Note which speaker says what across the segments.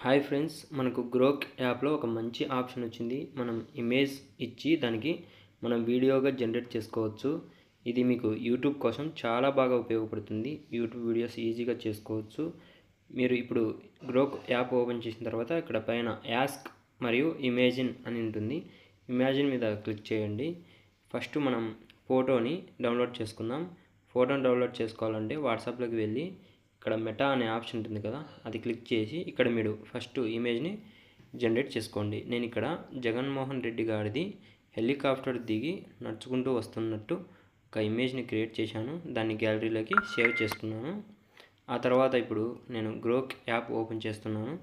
Speaker 1: Hi friends, మనకు Grok యాప్లో ఒక మంచి ఆప్షన్ వచ్చింది. మనం ఇమేజ్ ఇచ్చి దానికి మనం వీడియోగా జనరేట్ చేసుకోవచ్చు. ఇది మీకు యూట్యూబ్ కోసం చాలా బాగా ఉపయోగపడుతుంది. యూట్యూబ్ వీడియోస్ ఈజీగా చేసుకోవచ్చు. మీరు ఇప్పుడు గ్రోక్ యాప్ ఓపెన్ చేసిన తర్వాత ఇక్కడ పైన యాస్క్ మరియు ఇమేజిన్ అని ఉంటుంది. ఇమేజిన్ మీద క్లిక్ చేయండి. ఫస్ట్ మనం ఫోటోని డౌన్లోడ్ చేసుకుందాం. ఫోటోని డౌన్లోడ్ చేసుకోవాలంటే వాట్సాప్లోకి వెళ్ళి ఇక్కడ మెటా అనే ఆప్షన్ ఉంటుంది కదా, అది క్లిక్ చేసి ఇక్కడ మీరు ఫస్ట్ ఇమేజ్ని జనరేట్ చేసుకోండి. నేను ఇక్కడ జగన్మోహన్ రెడ్డి గారిది హెలికాప్టర్ దిగి నడుచుకుంటూ వస్తున్నట్టు ఒక ఇమేజ్ని క్రియేట్ చేశాను. దాన్ని గ్యాలరీలోకి సేవ్ చేసుకున్నాను. ఆ తర్వాత ఇప్పుడు నేను గ్రోక్ యాప్ ఓపెన్ చేస్తున్నాను.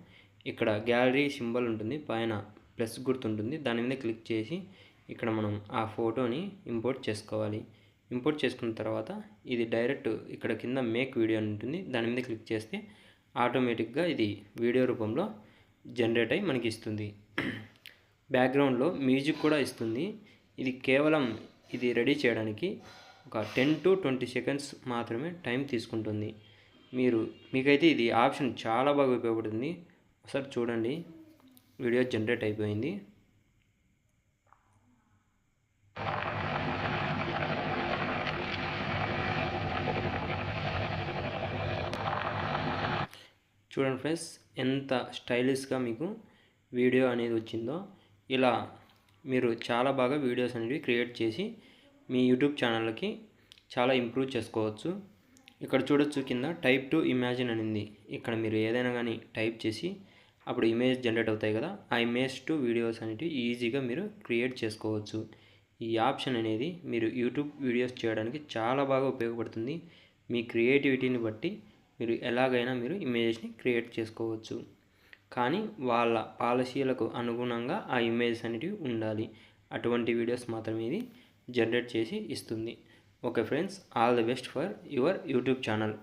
Speaker 1: ఇక్కడ గ్యాలరీ సింబల్ ఉంటుంది, పైన ప్లస్ గుర్తుంటుంది, దాని మీద క్లిక్ చేసి ఇక్కడ మనం ఆ ఫోటోని ఇంపోర్ట్ చేసుకోవాలి. ఇంపోర్ట్ చేసుకున్న తర్వాత ఇది డైరెక్ట్ ఇక్కడ కింద మేక్ వీడియో అని ఉంటుంది, దాని మీద క్లిక్ చేస్తే ఆటోమేటిక్గా ఇది వీడియో రూపంలో జనరేట్ అయ్యి మనకి ఇస్తుంది. బ్యాక్గ్రౌండ్లో మ్యూజిక్ కూడా ఇస్తుంది. ఇది కేవలం ఇది రెడీ చేయడానికి ఒక 10 to 20 సెకండ్స్ మాత్రమే టైం తీసుకుంటుంది. మీకైతే ఇది ఆప్షన్ చాలా బాగా ఉపయోగపడుతుంది. ఒకసారి చూడండి, వీడియో జనరేట్ అయిపోయింది. చూడండి ఫ్రెండ్స్, ఎంత స్టైలిష్గా మీకు వీడియో అనేది వచ్చిందో. ఇలా మీరు చాలా బాగా వీడియోస్ అనేవి క్రియేట్ చేసి మీ యూట్యూబ్ ఛానల్కి చాలా ఇంప్రూవ్ చేసుకోవచ్చు. ఇక్కడ చూడొచ్చు కింద టైప్ టు ఇమాజిన్ అనింది. ఇక్కడ మీరు ఏదైనా కానీ టైప్ చేసి అప్పుడు ఇమేజ్ జనరేట్ అవుతాయి కదా, ఆ ఇమేజ్ టు వీడియోస్ అనేవి ఈజీగా మీరు క్రియేట్ చేసుకోవచ్చు. ఈ ఆప్షన్ అనేది మీరు యూట్యూబ్ వీడియోస్ చేయడానికి చాలా బాగా ఉపయోగపడుతుంది. మీ క్రియేటివిటీని బట్టి మీరు ఎలాగైనా మీరు ఇమేజ్ని క్రియేట్ చేసుకోవచ్చు. కానీ వాళ్ళ పాలసీలకు అనుగుణంగా ఆ ఇమేజ్ అనేటివి ఉండాలి. అటువంటి వీడియోస్ మాత్రమే ఇది జనరేట్ చేసి ఇస్తుంది. Okay friends, all the best for your YouTube channel.